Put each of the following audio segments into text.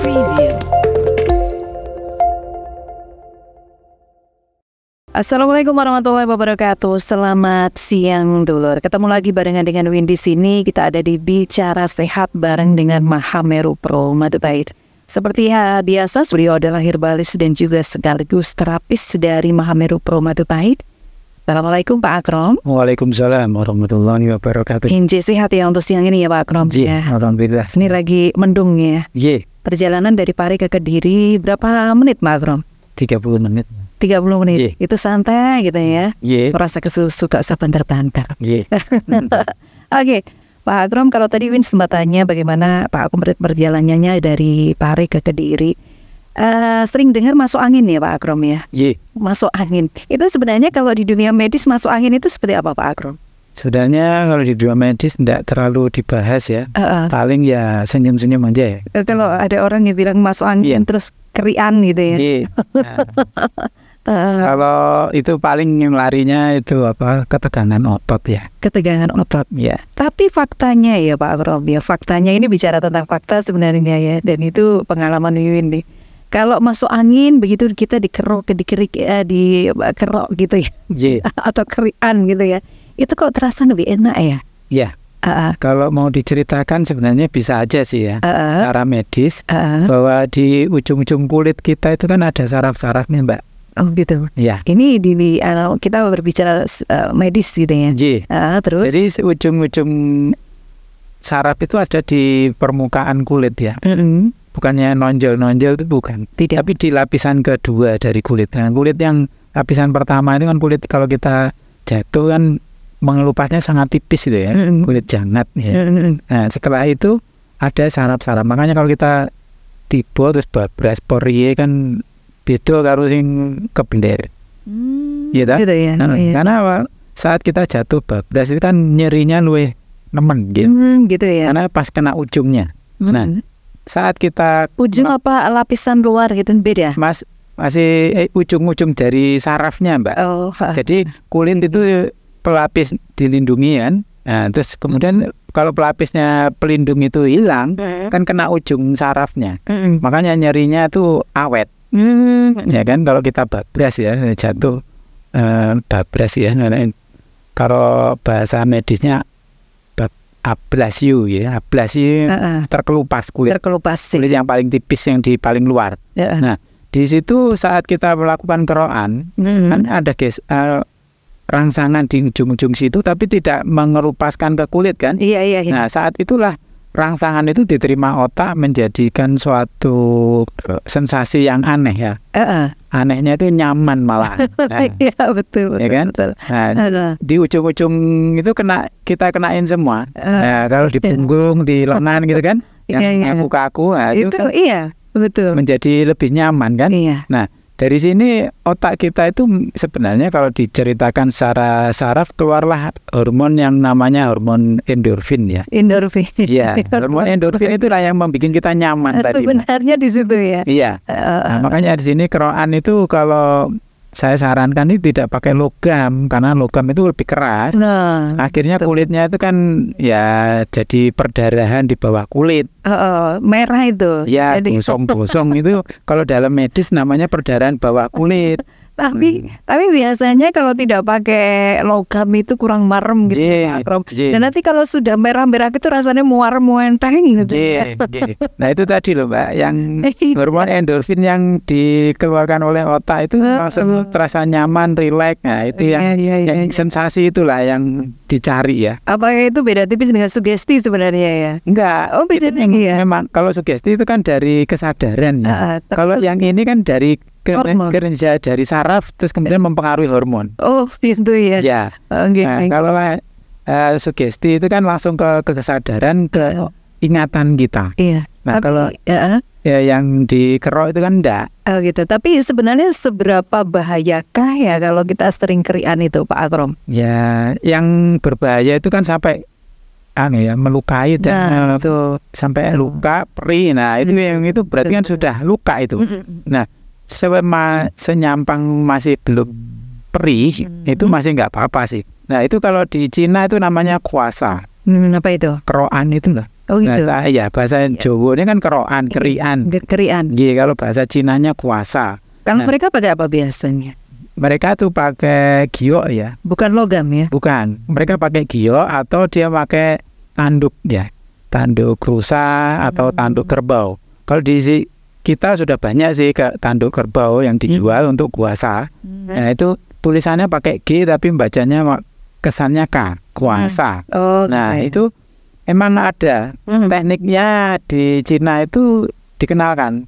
Preview. Assalamualaikum warahmatullahi wabarakatuh. Selamat siang dulur. Ketemu lagi barengan dengan Win di sini. Kita ada di Bicara Sehat bareng dengan Mahameru Pro Madu Pahit. Seperti biasa, beliau adalah herbalis dan juga sekaligus terapis dari Mahameru Pro Madu Pahit. Assalamualaikum Pak Akrom. Waalaikumsalam warahmatullahi wabarakatuh. Inje sehat ya untuk siang ini ya Pak Akrom. Ya, alhamdulillah. Ini lagi mendung ya. Perjalanan dari Pari ke Kediri berapa menit Pak Akrom? 30 menit. 30 menit. Itu santai gitu ya. Merasa suka sebentar-bentar. Oke. Pak Akrom, kalau tadi Win sempat tanya bagaimana Pak Akrom perjalanannya dari Pari ke Kediri. Sering dengar masuk angin ya Pak Akrom ya? Masuk angin. Itu sebenarnya kalau di dunia medis masuk angin itu seperti apa Pak Akrom? Sebenarnya kalau di dunia medis tidak terlalu dibahas ya. Paling ya senyum-senyum aja ya. Kalau ada orang yang bilang masuk angin terus kerian gitu ya. Kalau itu paling yang larinya itu ketegangan otot ya. Ketegangan otot ya. Tapi faktanya ya Pak Akrom ya, faktanya ini bicara tentang fakta sebenarnya ya. Dan itu pengalaman Wiwin nih. Kalau masuk angin begitu kita dikerok gitu ya. Atau kerian gitu ya. Itu kok terasa lebih enak ya? Iya. Kalau mau diceritakan sebenarnya bisa aja sih ya. Secara medis bahwa di ujung-ujung kulit kita itu kan ada saraf-sarafnya Mbak. Oh gitu. Ya. Ini kita berbicara medis gitu ya. Terus? Jadi ujung-ujung saraf itu ada di permukaan kulit ya. Bukannya nonjol-nonjol itu bukan. Tidak. Tapi di lapisan kedua dari kulit. Nah, kulit yang lapisan pertama itu kan kulit kalau kita jatuh kan mengelupasnya sangat tipis gitu ya. Kulit jangat ya. Nah, setelah itu ada saraf-saraf. Makanya kalau kita tiba terus babras porie kan beda karo sing kebender. Gitu ya. Karena saat kita jatuh babras itu kan nyerinya luwih nemen gitu. Gitu ya. Karena pas kena ujungnya. Nah, saat kita ujung apa lapisan luar gitu beda? Masih ujung-ujung dari sarafnya Mbak. Jadi kulit itu pelapis dilindungi kan. Nah, terus kemudian kalau pelapisnya pelindung itu hilang kan kena ujung sarafnya. Makanya nyerinya itu awet. Ya kan kalau kita babras ya jatuh babras ya. Kalau bahasa medisnya ablasiu ya, ablasiu terkelupas kulit yang paling tipis yang di paling luar. Nah, di situ saat kita melakukan kerokan kan ada rangsangan di ujung-ujung situ tapi tidak mengerupaskan ke kulit kan? Iya. Nah, saat itulah rangsangan itu diterima otak menjadikan suatu sensasi yang aneh ya. Anehnya itu nyaman malah. Iya betul. Ya kan? Betul. Nah, di ujung-ujung itu kita kenain semua. Nah, kalau di punggung, di lengan gitu kan, yang kaku-kaku, nah, itu kan betul. Menjadi lebih nyaman kan? Iya. Nah, dari sini otak kita itu sebenarnya kalau diceritakan secara saraf keluarlah hormon yang namanya hormon endorfin ya. Endorfin. Iya. Hormon endorfin itulah yang membuat kita nyaman tadi. Sebenarnya di situ ya. Iya. Nah, makanya di sini kerokan itu kalau saya sarankan ini tidak pakai logam karena logam itu lebih keras. Akhirnya kulitnya itu kan ya jadi perdarahan di bawah kulit. Merah itu. Ya, bosong-bosong itu kalau dalam medis namanya perdarahan bawah kulit. Tapi biasanya kalau tidak pakai logam itu kurang marem gitu. Dan nanti kalau sudah merah-merah itu rasanya muar-muenteng gitu. Nah itu tadi loh Mbak, yang hormon endorfin yang dikeluarkan oleh otak itu langsung terasa nyaman, rileks. Nah itu yang sensasi itulah yang dicari ya. Apakah itu beda tipis dengan sugesti sebenarnya ya? Enggak. Beda ya. Memang kalau sugesti itu kan dari kesadaran ya. Kalau yang ini kan dari kerja dari saraf terus kemudian mempengaruhi hormon. Oh, itu ya. Ya. Nah, kalau sugesti itu kan langsung ke kesadaran, ke ingatan kita. Iya. Nah, kalau yang dikerok itu kan enggak. Oh gitu. Tapi sebenarnya seberapa bahayakah ya kalau kita sering kerian itu Pak Akrom? Ya, yang berbahaya itu kan sampai melukai dan sampai luka, perih. Nah, itu berarti kan sudah luka itu. Nah, senyampang masih belum perih itu masih nggak apa-apa sih. Nah itu kalau di Cina itu namanya kuasa. Apa itu? Keroan itu loh. Oh gitu. Bahasa Jawa ini kan keroan, kerian. Kalau bahasa Cinanya kuasa. Kalau mereka pakai apa biasanya? Mereka tuh pakai giok ya. Bukan logam ya? Bukan. Mereka pakai giok atau dia pakai tanduk ya. Tanduk rusa atau tanduk kerbau. Kalau di kita sudah banyak sih tanduk kerbau yang dijual untuk kuasa. Nah itu tulisannya pakai G tapi bacanya kesannya K, kuasa. Itu emang ada tekniknya di Cina itu dikenalkan.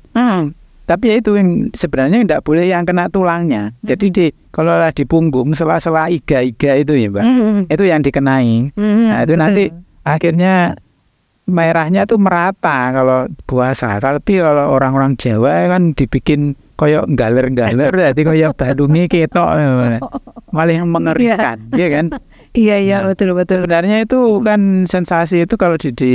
Tapi ya itu yang sebenarnya tidak boleh yang kena tulangnya. Jadi kalau di punggung sela-sela iga-iga itu ya Mbak, itu yang dikenai. Nah itu nanti akhirnya merahnya tuh merata kalau puasa. Tapi kalau orang-orang Jawa kan dibikin koyok galer-galer, jadi koyok badungi ketok, malah yang mengerikan, ya kan? Iya, betul. Sebenarnya itu kan sensasi itu kalau di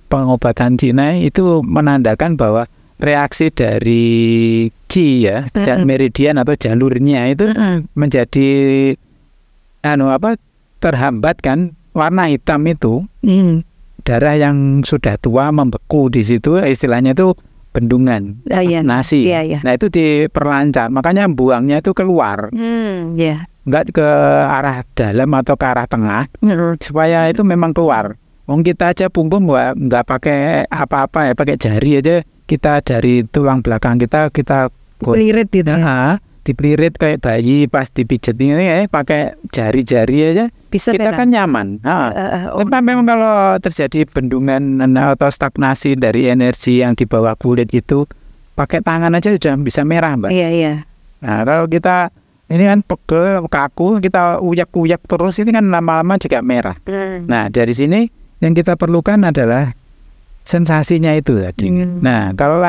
pengobatan Cina itu menandakan bahwa reaksi dari qi ya, meridian atau jalurnya itu menjadi terhambat kan, warna hitam itu. Darah yang sudah tua membeku di situ, istilahnya itu bendungan nasi. Nah itu diperlancar, makanya buangnya itu keluar, nggak ke arah dalam atau ke arah tengah, supaya itu memang keluar. Wong kita aja punggung nggak pakai apa-apa ya, pakai jari aja kita dari tulang belakang kita pelirit gitu. Dipelirit kayak bayi pas dipijet ini pakai jari-jari aja. Bisa kita kan nyaman. Memang kalau terjadi bendungan atau stagnasi dari energi yang di bawah kulit itu, pakai tangan aja sudah bisa merah, Mbak. Iya. Nah kalau kita ini kan pegel, kaku, kita uyak-uyak terus, ini kan lama-lama juga merah. Nah dari sini yang kita perlukan adalah sensasinya itu tadi. Nah kalau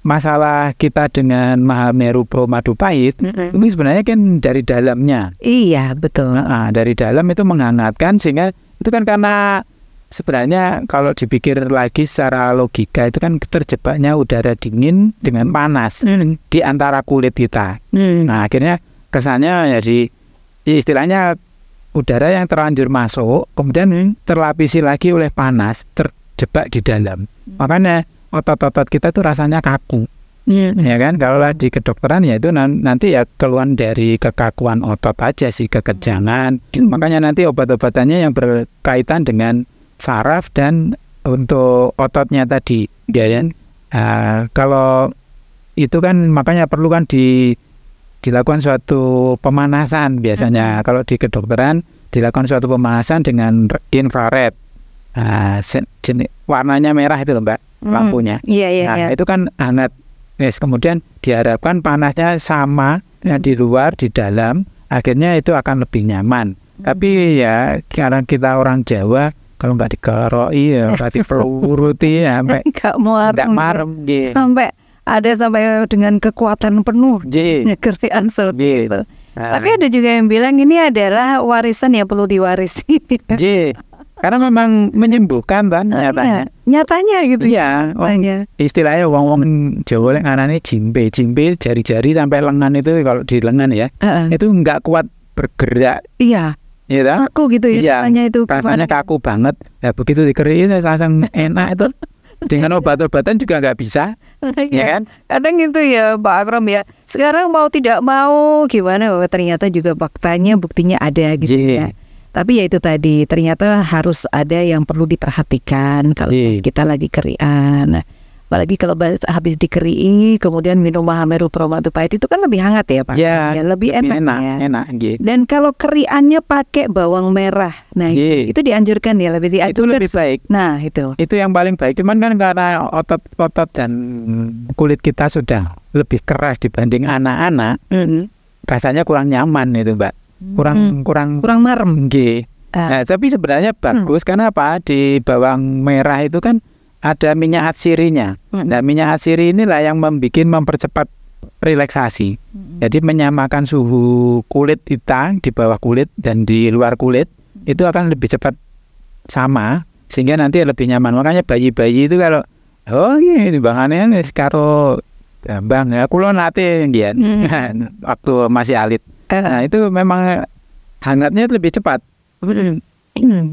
masalah kita dengan Mahameru Pro Madupahit, ini sebenarnya kan dari dalamnya. Iya, betul. Dari dalam itu menghangatkan, sehingga itu kan karena sebenarnya kalau dipikir lagi secara logika itu kan terjebaknya udara dingin dengan panas di antara kulit kita. Nah akhirnya kesannya ya istilahnya udara yang terlanjur masuk, kemudian terlapisi lagi oleh panas, terjebak di dalam. Makanya otot-otot kita tuh rasanya kaku, ya kan? Kalau di kedokteran ya itu nanti ya keluhan dari kekakuan otot aja sih, kekejangan. Makanya nanti obat-obatannya yang berkaitan dengan saraf dan untuk ototnya tadi, ya kan? Kalau itu kan makanya perlu kan dilakukan suatu pemanasan biasanya. Kalau di kedokteran dilakukan suatu pemanasan dengan infrared. Warnanya merah itu loh Mbak, lampunya. Iya. Itu kan hangat. Kemudian diharapkan panasnya sama di luar, di dalam. Akhirnya itu akan lebih nyaman. Tapi ya karena kita orang Jawa, kalau nggak dikeroi ya nggak diperuruti ya sampai nggak marem gitu. Sampai dengan kekuatan penuh nyegerti gitu. Tapi ada juga yang bilang ini adalah warisan yang perlu diwarisi. Karena memang menyembuhkan kan nyatanya gitu ya. Istilahnya wong Jawa yang anane jimbe jari-jari sampai lengan itu, kalau di lengan ya itu nggak kuat bergerak. Iya. Kaku gitu ya. Rasanya kaku banget. Ya begitu dikerin langsung enak itu. Dengan obat-obatan juga nggak bisa, ya kan? Kadang gitu ya Pak Akram ya. Sekarang mau tidak mau gimana? Ternyata juga buktinya ada gitu ya. Tapi ya itu tadi, ternyata harus ada yang perlu diperhatikan kalau kita lagi kerian. Apalagi kalau habis dikeri, kemudian minum Mahameru Pro Madupahit itu kan lebih hangat ya Pak? Ya lebih enak. Dan kalau keriannya pakai bawang merah, nah itu dianjurkan ya, lebih dianjurkan. Itu lebih baik. Nah itu yang paling baik. Cuman kan karena otot dan kulit kita sudah lebih keras dibanding anak-anak, rasanya kurang nyaman itu Mbak. Kurang marem gitu. Nah, tapi sebenarnya bagus karena apa? Di bawang merah itu kan ada minyak atsirinya. Nah, minyak atsiri inilah yang mempercepat relaksasi. Jadi menyamakan suhu kulit kita di bawah kulit dan di luar kulit itu akan lebih cepat sama, sehingga nanti lebih nyaman. Makanya bayi-bayi itu kalau ini bangannya karo bang ya kula nate nggih waktu masih alit. Nah itu memang hangatnya lebih cepat,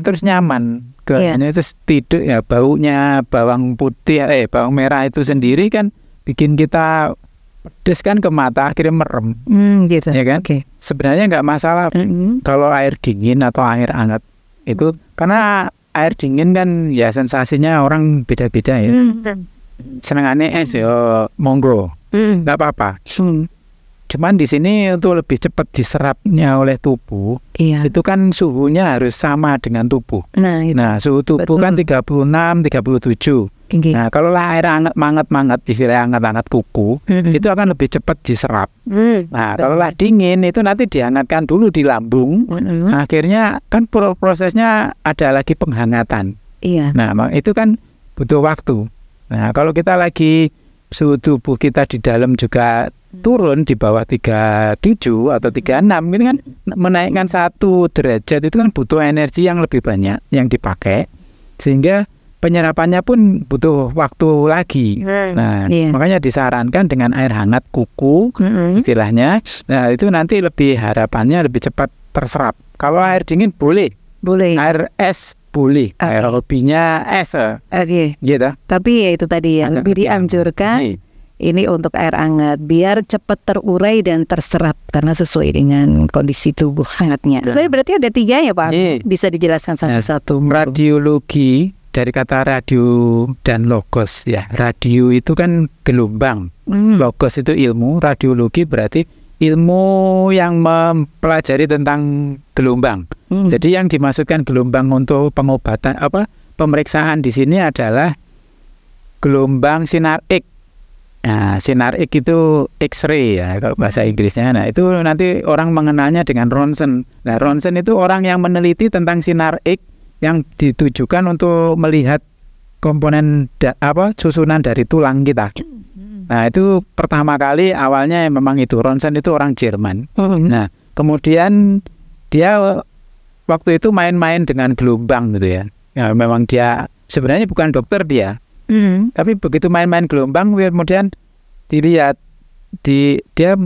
terus nyaman. Hanya itu tidur ya, baunya bawang putih bawang merah itu sendiri kan bikin kita pedes kan ke mata, akhirnya merem. Gitu. Ya kan? Sebenarnya nggak masalah kalau air dingin atau air hangat itu, karena air dingin kan ya sensasinya orang beda-beda ya. Senengannya es ya monggo, nggak apa-apa. Cuman di sini untuk lebih cepat diserapnya oleh tubuh, itu kan suhunya harus sama dengan tubuh. Nah, suhu tubuh kan 36, 37. Nah, kalau lah air hangat, istilah hangat kuku, itu akan lebih cepat diserap. Nah, kalau lah dingin itu nanti dihangatkan dulu di lambung. Akhirnya kan prosesnya ada lagi penghangatan. Nah, itu kan butuh waktu. Nah, kalau kita lagi suhu tubuh kita di dalam juga turun di bawah 37 atau 36, ini kan menaikkan 1 derajat itu kan butuh energi yang lebih banyak yang dipakai, sehingga penyerapannya pun butuh waktu lagi. Nah, makanya disarankan dengan air hangat kuku istilahnya. Nah, itu nanti lebih harapannya lebih cepat terserap. Kalau air dingin boleh. Air es boleh. Air hobinya es. Gitu. Tapi ya itu tadi yang lebih dianjurkan. Ini untuk air hangat biar cepat terurai dan terserap karena sesuai dengan kondisi tubuh hangatnya. Jadi berarti ada 3 ya Pak? Bisa dijelaskan satu-satu. Radiologi dari kata radio dan logos ya. Radio itu kan gelombang, logos itu ilmu, radiologi berarti ilmu yang mempelajari tentang gelombang. Jadi yang dimaksudkan gelombang untuk pengobatan pemeriksaan di sini adalah gelombang sinar X. Nah, sinar X itu X-ray ya kalau bahasa Inggrisnya. Nah, itu nanti orang mengenalnya dengan ronsen. Nah, ronsen itu orang yang meneliti tentang sinar X yang ditujukan untuk melihat komponen susunan dari tulang kita. Nah, itu pertama kali awalnya memang itu ronsen itu orang Jerman. Nah, kemudian dia waktu itu main-main dengan gelombang gitu ya. Ya, memang dia sebenarnya bukan dokter dia. Tapi begitu main-main gelombang, kemudian dilihat dia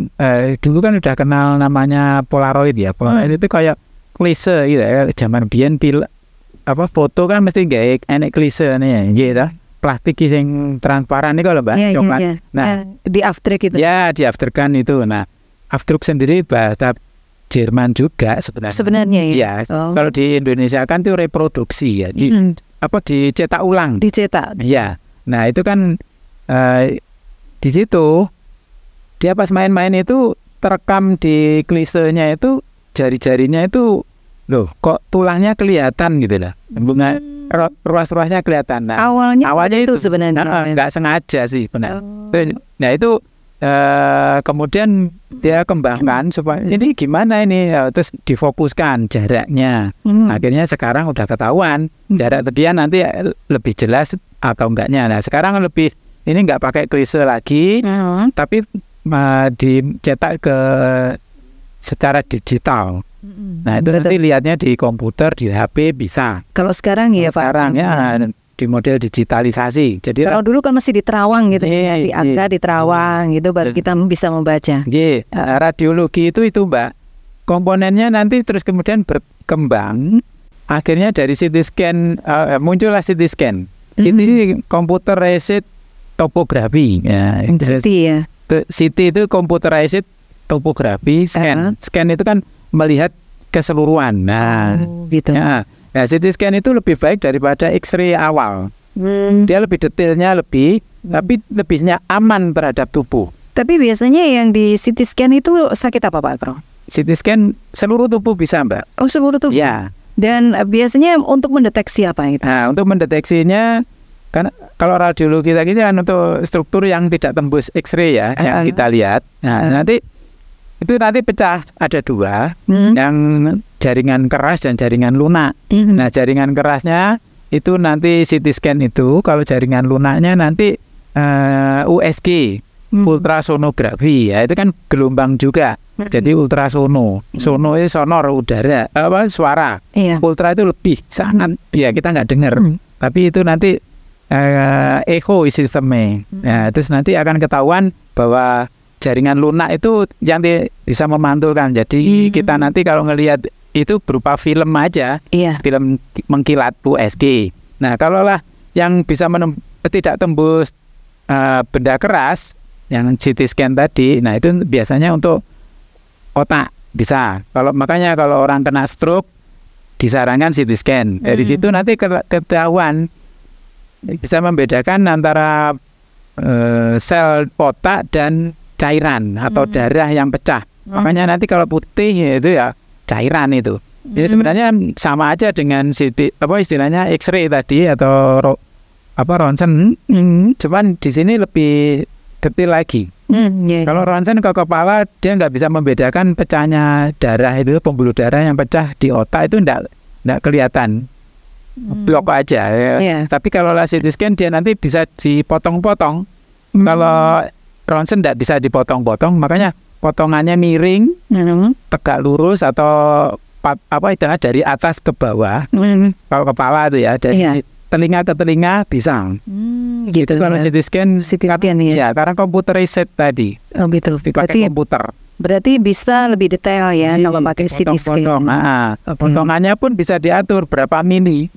dulu kan udah kenal namanya Polaroid ya. Polaroid itu kayak klise gitu ya. Zaman biyen foto kan mesti gak enek klise nih gitu. Plastik yang transparan nih kalau Mbak coklat. Nah, di after gitu. Ya, di afterkan itu. Nah, afteruk sendiri bahasa Jerman juga sebenarnya ya. Kalau di Indonesia kan itu reproduksi ya. Dicetak ulang. Ya. Nah, itu kan di situ dia pas main-main itu terekam di klisenya itu jari-jarinya itu loh kok tulangnya kelihatan gitu lah. Bunga ruas-ruasnya kelihatan. Nah, awalnya itu sebenarnya nggak sengaja sih benar. Nah, itu kemudian dia kembangkan supaya ini gimana ini, terus difokuskan jaraknya. Akhirnya sekarang udah ketahuan jarak dia nanti lebih jelas atau enggaknya. Nah, sekarang lebih ini nggak pakai klise lagi, tapi dicetak secara digital. Nah, itu nanti lihatnya di komputer, di HP bisa. Kalau sekarang ya Pak? Sekarang ya di model digitalisasi. Jadi kalau dulu kan masih di terawang gitu, di angka di terawang gitu baru kita bisa membaca. Radiologi itu Mbak, komponennya nanti terus kemudian berkembang. Akhirnya dari CT scan muncullah CT scan. Ini computerized topografi. CT itu computerized topografi. Scan itu kan melihat keseluruhan. Nah, gitu. Nah, CT scan itu lebih baik daripada X-ray awal. Dia lebih detailnya tapi lebihnya aman terhadap tubuh. Tapi biasanya yang di CT scan itu sakit apa Pak Pro? CT scan seluruh tubuh bisa Mbak. Oh, seluruh tubuh? Ya. Dan biasanya untuk mendeteksi apa itu? Nah, untuk mendeteksinya kan kalau radiologi tadi kan untuk struktur yang tidak tembus X-ray ya, yang kita lihat. Nah, nanti pecah ada 2, yang jaringan keras dan jaringan lunak. Nah, jaringan kerasnya itu nanti CT scan itu, kalau jaringan lunaknya nanti USG, ultrasonografi ya, itu kan gelombang juga. Jadi ultrasono, sono itu sonor udara, suara. Ultra itu lebih sangat, ya kita nggak dengar. Tapi itu nanti echo sistemnya. Nah, terus nanti akan ketahuan bahwa jaringan lunak itu yang bisa memantulkan. Jadi kita nanti kalau ngelihat itu berupa film aja, film mengkilat USG. Nah, kalaulah yang bisa tidak tembus benda keras, yang CT scan tadi, nah itu biasanya untuk otak bisa. Makanya kalau orang kena stroke disarankan CT scan. Dari situ nanti ketahuan, bisa membedakan antara sel otak dan cairan atau darah yang pecah. Makanya nanti kalau putih itu ya cairan itu. Jadi sebenarnya sama aja dengan istilahnya X-ray tadi atau ronsen. Cuman di sini lebih detail lagi. Kalau ronsen ke kepala dia nggak bisa membedakan pecahnya darah itu, pembuluh darah yang pecah di otak itu nggak kelihatan. Blok aja ya. Tapi kalau CT scan dia nanti bisa dipotong-potong. Kalau ronsen tidak bisa dipotong-potong, makanya potongannya miring, tegak lurus atau dari atas ke bawah. Kalau kepala itu ya dari telinga ke telinga bisa. Gitu. Kalau CT scan ya karena komputerized tadi. Oh betul. Dipakai komputer. Berarti bisa lebih detail ya kalau pakai CT scan. Potongannya pun bisa diatur berapa mili.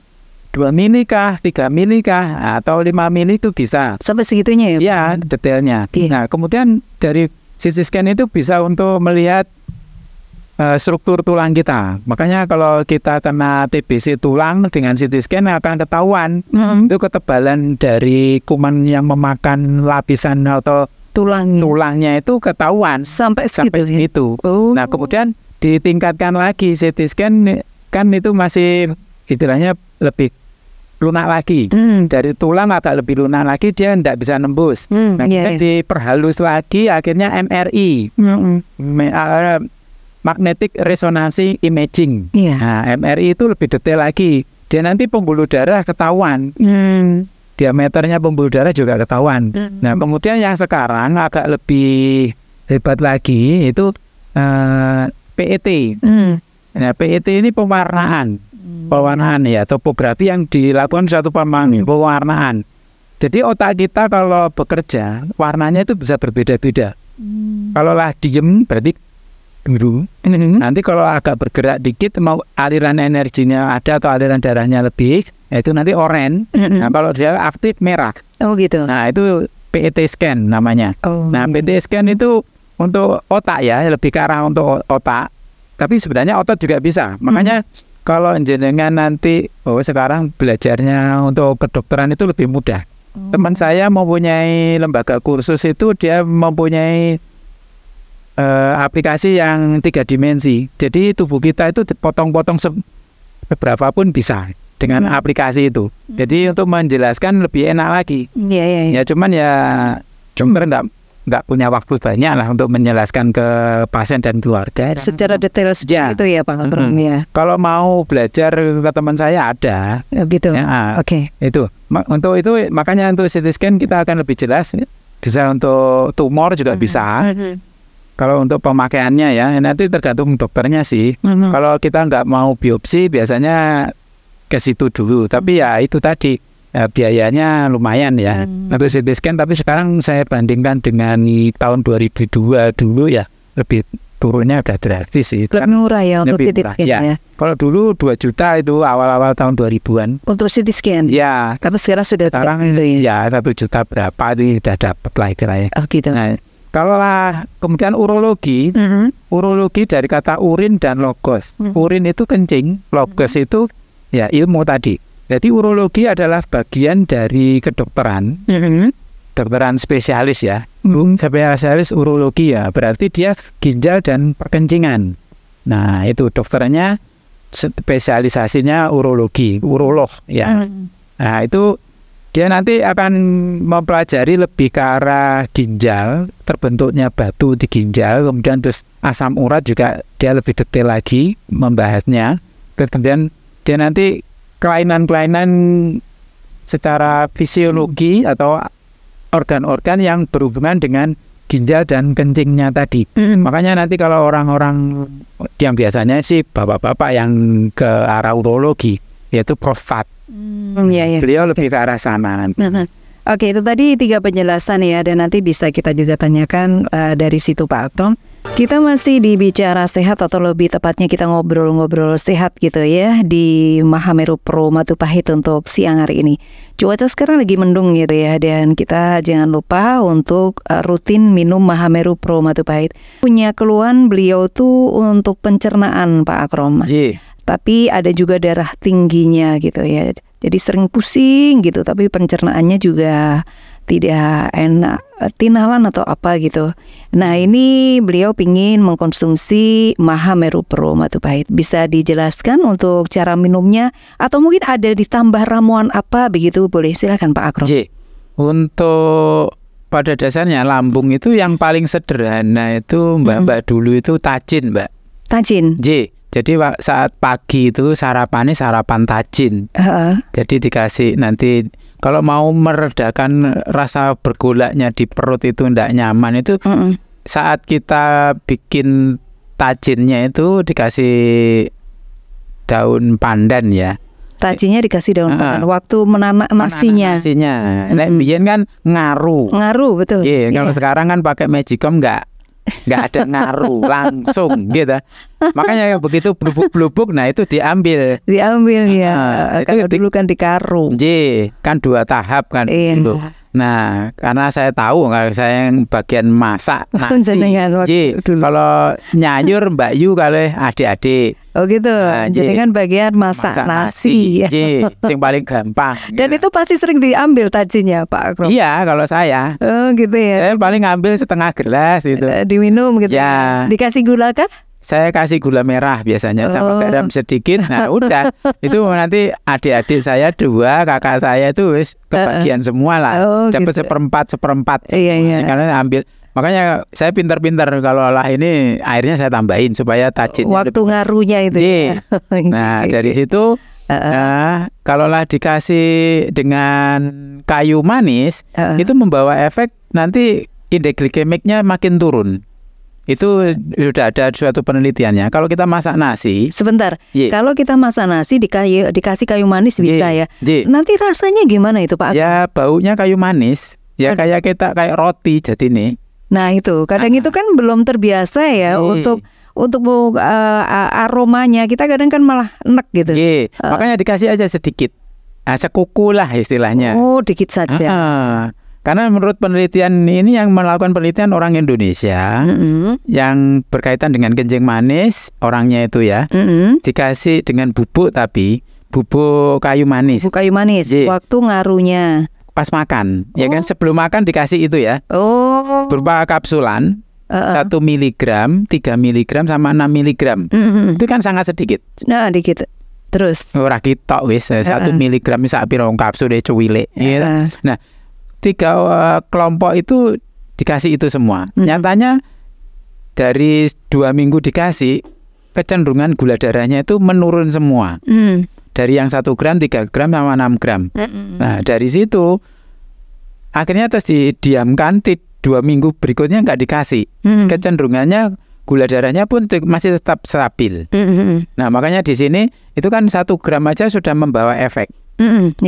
2 mili kah, 3 mili kah, atau 5 mili itu bisa. Sampai segitunya ya? Ya, detailnya. Nah, kemudian dari CT scan itu bisa untuk melihat struktur tulang kita. Makanya kalau kita kena TBC tulang dengan CT scan akan ketahuan itu ketebalan dari kuman yang memakan lapisan atau tulangnya itu ketahuan sampai segitu. Nah, kemudian ditingkatkan lagi CT scan kan itu masih istilahnya lebih lunak lagi. Dari tulang agak lebih lunak lagi, dia tidak bisa nembus. Nah, kita diperhalus lagi akhirnya MRI. Magnetic Resonance Imaging. Nah, MRI itu lebih detail lagi. Dia nanti pembuluh darah ketahuan. Diameternya pembuluh darah juga ketahuan. Nah, kemudian yang sekarang agak lebih hebat lagi itu PET. Nah, PET ini pewarnaan ya, topografi yang dilakukan suatu pewarnaan. Jadi otak kita kalau bekerja warnanya itu bisa berbeda-beda. Kalau lah diem berarti biru. Nanti kalau agak bergerak dikit mau aliran energinya ada atau aliran darahnya lebih, itu nanti oranye. Nah, kalau dia aktif merah. Oh gitu. Nah, itu PET scan namanya. Nah, PET scan itu untuk otak ya, lebih ke arah untuk otak. Tapi sebenarnya otot juga bisa. Makanya kalau jenengan nanti sekarang belajarnya untuk kedokteran itu lebih mudah. Teman saya mempunyai lembaga kursus itu, dia mempunyai aplikasi yang 3 dimensi. Jadi tubuh kita itu dipotong-potong seberapa pun bisa dengan aplikasi itu. Jadi untuk menjelaskan lebih enak lagi. Ya cuman nggak punya waktu banyak lah untuk menjelaskan ke pasien dan keluarga secara detail itu ya Pak Abram ya. Kalau mau belajar ke teman saya ada gitu ya, itu untuk itu makanya untuk CT scan kita akan lebih jelas, bisa untuk tumor juga bisa. Kalau untuk pemakaiannya ya nanti tergantung dokternya sih. Kalau kita nggak mau biopsi biasanya ke situ dulu, tapi ya itu tadi biayanya lumayan ya untuk CT scan. Tapi sekarang saya bandingkan dengan tahun 2002 dulu ya, lebih turunnya udah drastis sih. Lebih murah ya untuk CT scan ya. Kalau dulu 2 juta itu awal-awal tahun 2000-an untuk CT scan. Ya. Tapi sekarang sudah sekarang ya 1 juta berapa itu udah dapat lah kira-kira. Oh gitu. Nah, kalau lah kemudian urologi, urologi dari kata urin dan logos. Urin itu kencing, logos itu ya ilmu tadi. Jadi urologi adalah bagian dari kedokteran, kedokteran spesialis ya. Spesialis urologi ya, berarti dia ginjal dan perkencingan. Nah itu dokternya spesialisasinya urologi, urolog ya. Nah itu dia nanti akan mempelajari lebih ke arah ginjal, terbentuknya batu di ginjal, kemudian terus asam urat juga dia lebih detail lagi membahasnya. Kemudian dia nanti kelainan-kelainan secara fisiologi atau organ-organ yang berhubungan dengan ginjal dan kencingnya tadi. Makanya nanti kalau orang-orang yang biasanya sih bapak-bapak yang ke arah urologi, yaitu prostat. Beliau lebih ke arah sana. Oke, itu tadi 3 penjelasan ya, dan nanti bisa kita juga tanyakan dari situ Pak Abram. Kita masih di Bicara Sehat, atau lebih tepatnya kita ngobrol-ngobrol sehat gitu ya di Mahameru Pro Matupahit untuk siang hari ini. Cuaca sekarang lagi mendung gitu ya, dan kita jangan lupa untuk rutin minum Mahameru Pro Matupahit. Punya keluhan beliau tuh untuk pencernaan, Pak Akrom. Tapi ada juga darah tingginya gitu ya. Jadi sering pusing gitu, tapi pencernaannya juga tidak enak, tinalan atau apa gitu. Nah, ini beliau pingin mengkonsumsi Mahameru Pro Matupahit. Bisa dijelaskan untuk cara minumnya, atau mungkin ada ditambah ramuan apa begitu? Boleh, silakan Pak Akrom. Untuk pada dasarnya lambung itu yang paling sederhana itu Mbak dulu itu tajin, Mbak. Tajin. Jadi saat pagi itu sarapannya sarapan tajin. Jadi dikasih nanti, kalau mau meredakan rasa bergolaknya di perut itu tidak nyaman itu, saat kita bikin tajinnya itu dikasih daun pandan ya. Tajinnya dikasih daun pandan. Waktu menanak nasinya. Nek biyen kan ngaruh. Ngaruh, betul. Kalau sekarang kan pakai Magicom nggak ada ngaruh, langsung gitu. Makanya begitu blubuk-blubuk, nah itu diambil ya. Kalau dulu kan dikarung. Kan 2 tahap kan. Nah, karena saya tahu, kalau saya yang bagian masak nasi, kalau nyayur Mbak Yu kalau adik-adik. Oh gitu. Jadi kan bagian masak nasi. Yang paling gampang. Dan itu pasti sering diambil tajinya, Pak Akrom. Iya, kalau saya. Oh gitu ya. Saya paling ngambil setengah gelas gitu. Diminum gitu. Ya. Dikasih gula kah? Saya kasih gula merah biasanya sama garam sedikit. Nah udah, itu nanti adik-adik saya 2, kakak saya itu wis kebagian semua lah. Dapat gitu. seperempat. Iya. Karena ambil. Makanya saya pintar-pintar kalau olah ini airnya saya tambahin supaya tajinnya waktu ngaruhnya itu. Nah dari situ kalau lah dikasih dengan kayu manis itu membawa efek nanti indeks glikemiknya makin turun. Itu sudah ada suatu penelitiannya. Kalau kita masak nasi, sebentar. Kalau kita masak nasi dikasih kayu manis bisa ya. Nanti rasanya gimana itu, Pak? Ya baunya kayu manis. Ya kayak roti jadi nih. Nah itu kadang itu kan belum terbiasa ya untuk aromanya. Kita kadang kan malah enek gitu. Makanya dikasih aja sedikit, sekuku lah istilahnya. Oh, dikit saja. Karena menurut penelitian ini, yang melakukan penelitian orang Indonesia yang berkaitan dengan kencing manis orangnya itu ya, dikasih dengan bubuk, tapi bubuk kayu manis. Bubuk kayu manis. Waktu ngaruhnya pas makan, ya kan, sebelum makan dikasih itu ya. Berupa kapsulan 1 miligram, 3 miligram sama 6 miligram. Itu kan sangat sedikit. Nah, dikit. Terus ora kitok wis 1 miligram sak pira kapsul cuwilek. Nah, 3 kelompok itu dikasih itu semua. Nyatanya dari 2 minggu dikasih, kecenderungan gula darahnya itu menurun semua. Dari yang 1 gram, 3 gram sama 6 gram. Nah dari situ akhirnya terus didiamkan 2 minggu berikutnya nggak dikasih. Kecenderungannya gula darahnya pun masih tetap stabil. Nah makanya di sini itu kan 1 gram aja sudah membawa efek. 6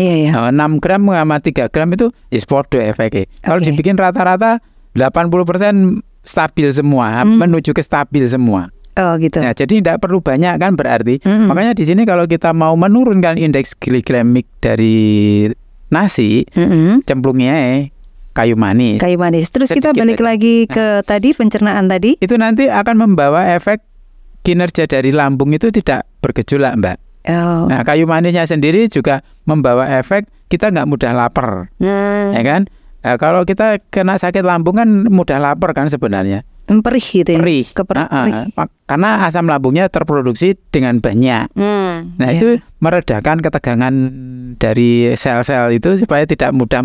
gram sama 3 gram itu podo efeknya. Kalau dibikin rata-rata 80% stabil semua, menuju ke stabil semua. Oh gitu. Nah, jadi tidak perlu banyak kan berarti. Makanya di sini kalau kita mau menurunkan indeks glikemik dari nasi, cemplungnya kayu manis. Kayu manis. Terus sedikit kita balik lagi ke tadi pencernaan tadi. Itu nanti akan membawa efek kinerja dari lambung itu tidak bergejolak, Mbak. Nah, kayu manisnya sendiri juga membawa efek kita nggak mudah lapar, ya kan? Nah, kalau kita kena sakit lambung kan mudah lapar kan sebenarnya. Perih gitu ya? Perih. Karena asam lambungnya terproduksi dengan banyak. Nah itu meredakan ketegangan dari sel-sel itu supaya tidak mudah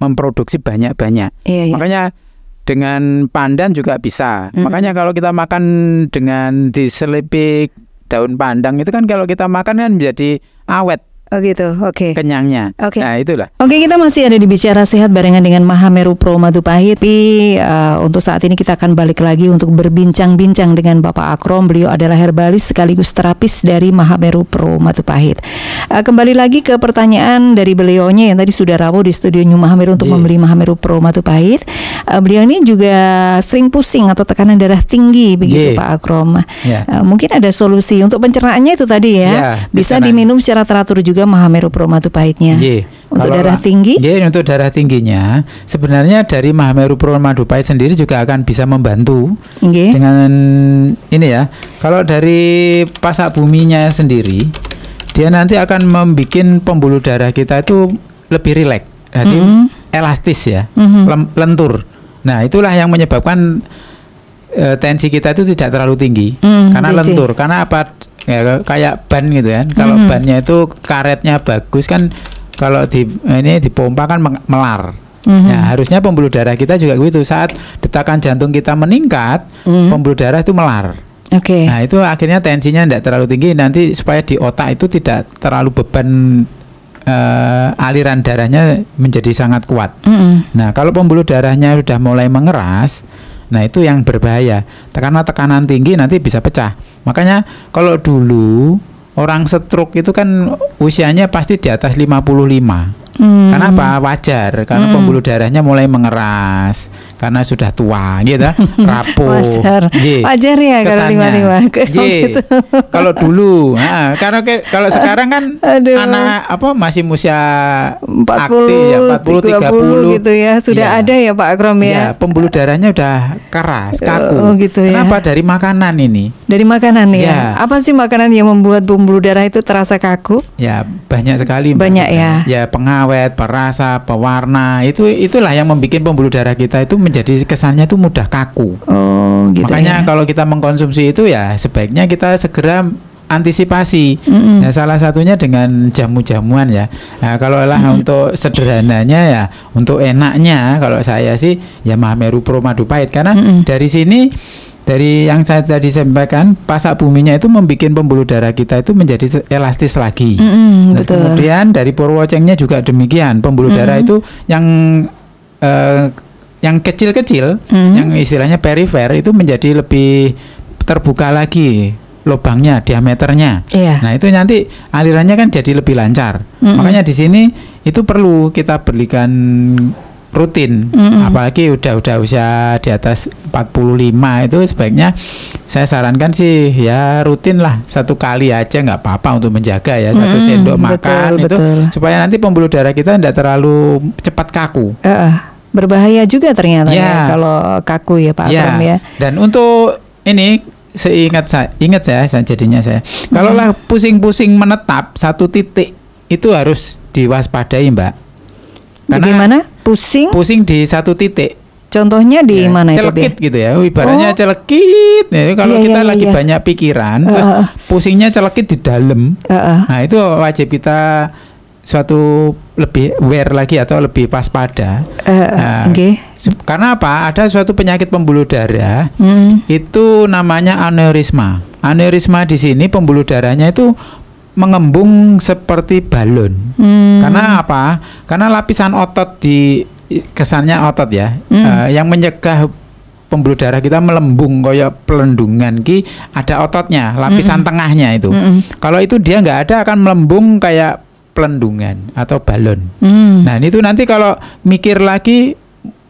memproduksi banyak-banyak. Makanya dengan pandan juga bisa. Makanya kalau kita makan dengan diselipik daun pandan itu kan kalau kita makan kan menjadi awet. Oh gitu, oke. Kenyangnya. Oke. Nah itulah. Oke, kita masih ada di Bicara Sehat barengan dengan Mahameru Pro Madupahit. Tapi untuk saat ini kita akan balik lagi untuk berbincang-bincang dengan Bapak Akrom. Beliau adalah herbalis sekaligus terapis dari Mahameru Pro Madupahit. Kembali lagi ke pertanyaan dari beliaunya yang tadi sudah rawuh di studio New Mahameru untuk membeli Mahameru Pro Madupahit. Beliau ini juga sering pusing atau tekanan darah tinggi begitu Pak Akrom. Mungkin ada solusi untuk pencernaannya itu tadi ya. Bisa diminum secara teratur juga Mahameru Pro Madupahitnya. Untuk darah tinggi? Untuk darah tingginya sebenarnya dari Mahameru Pro Madupahit sendiri juga akan bisa membantu dengan ini ya. Kalau dari pasak buminya sendiri, dia nanti akan membuat pembuluh darah kita itu lebih rileks, jadi elastis ya, lentur. Nah itulah yang menyebabkan tensi kita itu tidak terlalu tinggi karena lentur. Karena apa? Ya, kayak ban gitu kan. Kalau bannya itu karetnya bagus kan, kalau ini dipompa kan melar. Nah, harusnya pembuluh darah kita juga gitu. Saat detakan jantung kita meningkat, pembuluh darah itu melar. Nah, itu akhirnya tensinya tidak terlalu tinggi. Nanti supaya di otak itu tidak terlalu beban, aliran darahnya menjadi sangat kuat. Nah, kalau pembuluh darahnya sudah mulai mengeras, nah itu yang berbahaya. Karena tekanan tinggi nanti bisa pecah. Makanya kalau dulu orang stroke itu kan usianya pasti di atas 55. Kenapa? Wajar, karena pembuluh darahnya mulai mengeras karena sudah tua gitu, rapuh. Wajar ya kalau 55. Gitu. Kalau dulu, karena kalau sekarang kan anak masih usia 40 ya, 30 gitu ya. Sudah ada ya Pak Akrom ya. Ya, pembuluh darahnya udah keras, kaku. Gitu ya. Kenapa? Dari makanan ini. Dari makanan ya. Apa sih makanan yang membuat pembuluh darah itu terasa kaku? Ya, banyak sekali. Banyak ya. Ya, pengawet, perasa, pewarna, itulah yang membuat pembuluh darah kita itu menjadi kesannya itu mudah kaku. Gitu. Makanya kalau kita mengkonsumsi itu ya sebaiknya kita segera antisipasi. Nah, salah satunya dengan jamu-jamuan ya. Nah, kalau untuk sederhananya ya, untuk enaknya kalau saya sih ya Mahameru Pro Madupahit, karena dari sini, dari yang saya tadi sampaikan, pasak buminya itu membuat pembuluh darah kita itu menjadi elastis lagi. Kemudian dari Purwocengnya juga demikian, pembuluh darah itu yang kecil-kecil, yang istilahnya perifer itu menjadi lebih terbuka lagi lubangnya, diameternya. Nah itu nanti alirannya kan jadi lebih lancar. Makanya di sini itu perlu kita berikan rutin, apalagi udah usia di atas 45 itu sebaiknya saya sarankan sih ya rutin lah, 1 kali aja nggak apa-apa untuk menjaga ya, 1 sendok makan itu supaya nanti pembuluh darah kita tidak terlalu cepat kaku. Berbahaya juga ternyata ya kalau kaku ya Pak Akrom ya. Dan untuk ini ingat saya jadinya saya kalaulah pusing-pusing menetap 1 titik itu harus diwaspadai Mbak. Karena gimana? Pusing di 1 titik. Contohnya di mana itu? Celekit gitu ya, ibaratnya celekit. Ya, kalau kita lagi banyak pikiran, terus pusingnya celekit di dalam. Nah itu wajib kita suatu lebih aware lagi atau lebih waspada. Karena apa? Ada suatu penyakit pembuluh darah itu namanya aneurisma. Aneurisma di sini pembuluh darahnya itu mengembung seperti balon. Karena apa? Karena lapisan otot kesannya otot ya, yang mencegah pembuluh darah kita melembung kayak pelendungan ada ototnya, lapisan tengahnya itu. Kalau itu dia nggak ada, akan melembung kayak pelendungan atau balon. Nah itu nanti kalau mikir lagi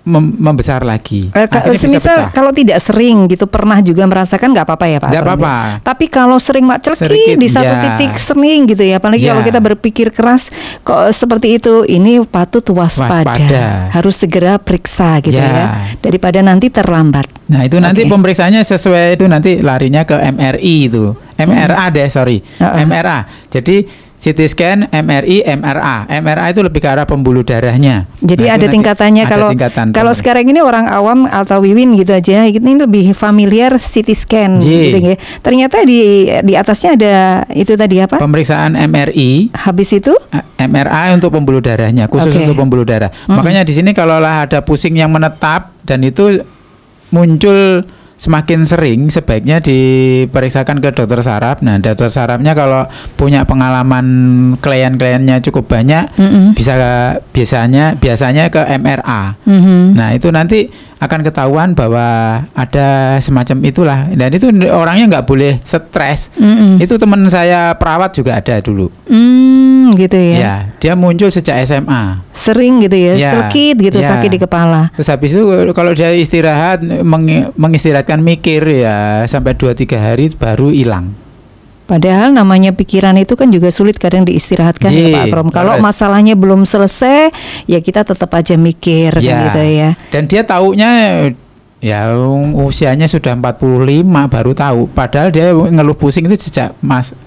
membesar lagi. Semisal kalau tidak sering gitu, pernah juga merasakan nggak apa-apa ya Pak? Nggak apa-apa. Tapi kalau sering celekit di 1 titik sering gitu ya, apalagi kalau kita berpikir keras kok seperti itu, ini patut waspada. Harus segera periksa gitu ya, daripada nanti terlambat. Nah itu nanti pemeriksaannya sesuai itu, nanti larinya ke MRI itu, MRA MRA. Jadi CT scan, MRI, MRA. MRA itu lebih ke arah pembuluh darahnya. Jadi ada tingkatannya. Kalau sekarang ini orang awam atau Wiwin gitu aja, ini lebih familiar CT scan gitu ya. Ternyata di atasnya ada itu tadi apa? Pemeriksaan MRI. Habis itu MRA untuk pembuluh darahnya, khusus untuk pembuluh darah. Makanya di sini kalau ada pusing yang menetap dan itu muncul semakin sering sebaiknya diperiksakan ke dokter saraf. Nah, dokter sarafnya kalau punya pengalaman klien-kliennya cukup banyak, biasanya ke MRA. Nah, itu nanti akan ketahuan bahwa ada semacam itulah. Dan itu orangnya nggak boleh stres. Itu teman saya perawat juga ada dulu. Gitu ya. Ya, dia muncul sejak SMA. Sering gitu ya, celkit gitu, sakit di kepala. Terus habis itu kalau dia istirahat, mengistirahatkan mikir ya sampai 2-3 hari baru hilang. Padahal namanya pikiran itu kan juga sulit kadang diistirahatkan ya Pak Akrom. Kalau masalahnya belum selesai, ya kita tetap aja mikir gitu ya. Dan dia taunya ya usianya sudah 45 baru tahu. Padahal dia ngeluh pusing itu sejak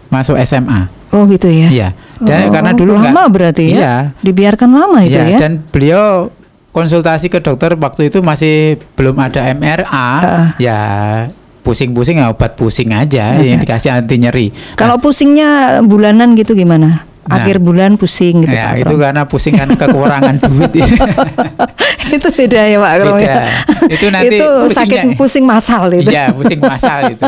masuk SMA. Oh gitu ya. Iya. Dan karena dulu lama berarti ya. Iya. Dibiarkan lama itu ya. Dan beliau konsultasi ke dokter waktu itu masih belum ada MRA. Ya pusing-pusing ya obat pusing aja yang dikasih anti nyeri. Kalau pusingnya bulanan gitu gimana? Akhir bulan pusing gitu ya, Pak Akrom. Itu karena pusing kan kekurangan duit. Itu beda ya Pak Akrom. Itu nanti itu sakit pusing massal itu. Iya, pusing massal itu.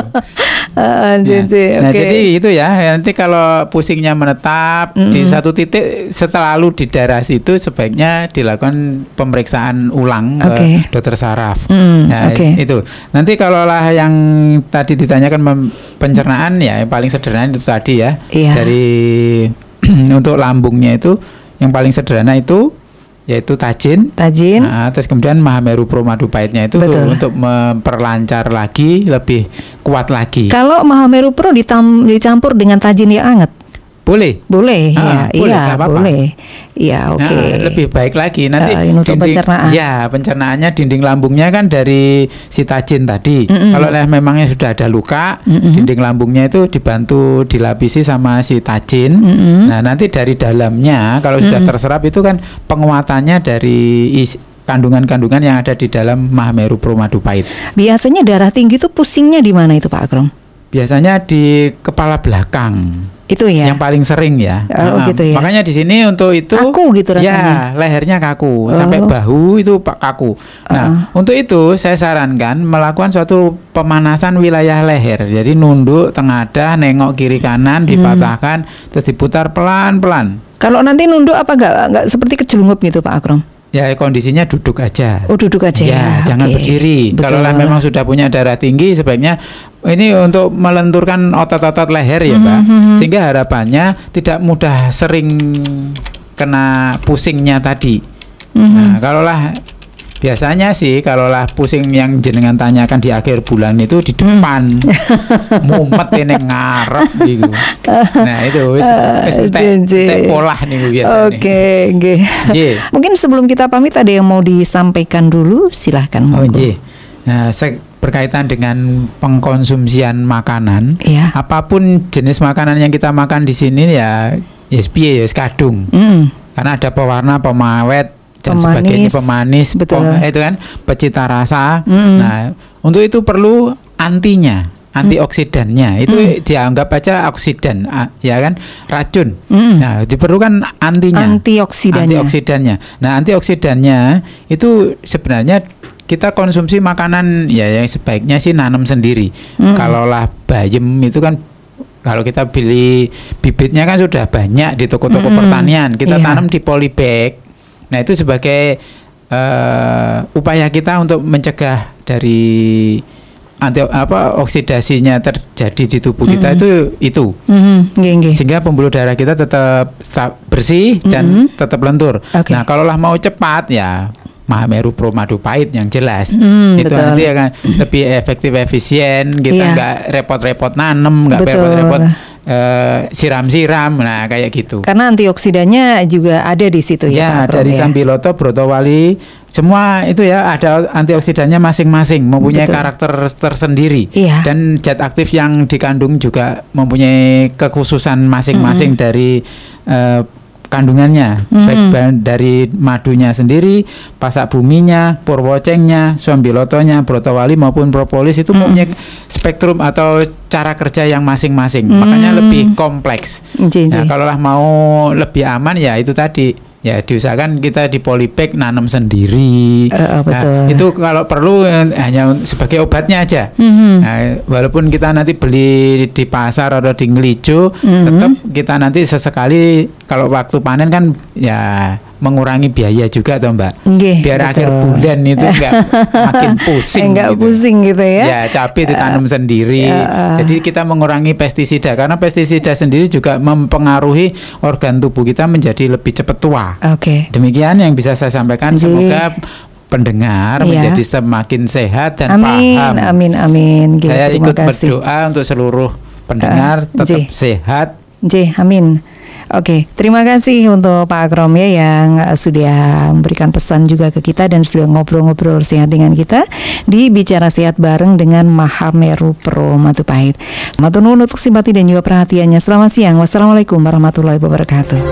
Nah, jadi itu ya. Nanti kalau pusingnya menetap di satu titik selalu di daerah situ, sebaiknya dilakukan pemeriksaan ulang ke dokter saraf. Itu. Nanti kalaulah yang tadi ditanyakan pencernaan ya, yang paling sederhana itu tadi ya. Dari untuk lambungnya itu yang paling sederhana itu yaitu tajin. Nah, terus kemudian Mahameru Pro Madu Pahitnya itu untuk memperlancar lagi, lebih kuat lagi. Kalau Mahameru Pro dicampur dengan tajin yang hangat? Boleh, boleh. Iya, oke. Nah, lebih baik lagi nanti untuk pencernaan. Ya, pencernaannya dinding lambungnya kan dari si tajin tadi. Kalau memangnya sudah ada luka, dinding lambungnya itu dibantu dilapisi sama si tajin. Nah, nanti dari dalamnya kalau sudah terserap itu kan penguatannya dari kandungan-kandungan yang ada di dalam Mahameru Pro Madu Pahit. Biasanya darah tinggi itu pusingnya di mana itu Pak Akrom? Biasanya di kepala belakang. Itu ya. Yang paling sering ya. Gitu ya. Makanya di sini untuk itu kaku gitu Ya, rasanya. lehernya kaku sampai bahu itu kaku. Nah, untuk itu saya sarankan melakukan suatu pemanasan wilayah leher. Jadi nunduk, tengadah, nengok kiri kanan, dipatahkan, terus diputar pelan-pelan. Kalau nanti nunduk apa enggak seperti kejelungup gitu Pak Akrom? Ya kondisinya duduk aja. Oh duduk aja ya. Jangan berdiri. Kalau memang sudah punya darah tinggi, sebaiknya ini untuk melenturkan otot-otot leher ya Pak. Sehingga harapannya tidak mudah sering kena pusingnya tadi. Nah, kalaulah biasanya sih kalaulah pusing yang jenengan tanyakan di akhir bulan itu di depan, mumet ini ngarep gitu. Nah itu wis polah nih biasanya. Oke. Mungkin sebelum kita pamit ada yang mau disampaikan dulu, silahkan. Nah, berkaitan dengan pengkonsumsian makanan, apapun jenis makanan yang kita makan di sini ya piye ya kadung. Karena ada pewarna, pemawet dan sebagainya, pemanis, itu kan pecita rasa. Nah, untuk itu perlu antioksidannya. Itu dianggap aja oksidan, ya kan, racun. Nah, diperlukan antioksidannya. Nah, antioksidannya itu sebenarnya kita konsumsi makanan ya yang sebaiknya sih nanam sendiri. Kalaulah bayam itu kan kalau kita beli bibitnya kan sudah banyak di toko-toko pertanian. Kita tanam di polybag. Nah, itu sebagai upaya kita untuk mencegah dari oksidasinya terjadi di tubuh kita itu. Sehingga pembuluh darah kita tetap bersih dan tetap lentur. Nah, kalaulah mau cepat ya Mahameru Pro Madu Pahit yang jelas. Itu nanti akan lebih efektif, efisien. Kita nggak repot-repot nanem, nggak repot-repot siram-siram, nah kayak gitu. Karena antioksidannya juga ada di situ ya. Dari Sambiloto, Brotowali, semua itu ya ada antioksidannya masing-masing, mempunyai karakter tersendiri. Dan zat aktif yang dikandung juga mempunyai kekhususan masing-masing dari kandungannya, baik dari madunya sendiri, pasak buminya, purwocengnya, Sambilotonya, Brotowali maupun propolis itu mempunyai spektrum atau cara kerja yang masing-masing, makanya lebih kompleks. Nah, kalaulah mau lebih aman ya itu tadi ya diusahakan kita di polybag nanam sendiri. Betul. Nah, itu kalau perlu hanya sebagai obatnya aja. Nah, walaupun kita nanti beli di pasar atau di ngelijo, tetap kita nanti sesekali kalau waktu panen kan ya mengurangi biaya juga toh Mbak. Biar betul. Akhir bulan itu enggak makin pusing. Enggak gitu. Pusing gitu ya. Ya, cabai ditanam sendiri. Jadi kita mengurangi pestisida karena pestisida sendiri juga mempengaruhi organ tubuh kita menjadi lebih cepat tua. Demikian yang bisa saya sampaikan. Semoga pendengar menjadi semakin sehat dan paham. Amin. Saya ikut berdoa untuk seluruh pendengar tetap sehat. Amin. Terima kasih untuk Pak Akrom ya yang sudah memberikan pesan juga ke kita dan sudah ngobrol-ngobrol sehat dengan kita di Bicara Sehat bareng dengan Mahameru Pro Matupahit. Matur nuwun untuk simpati dan juga perhatiannya. Selamat siang. Wassalamualaikum warahmatullahi wabarakatuh.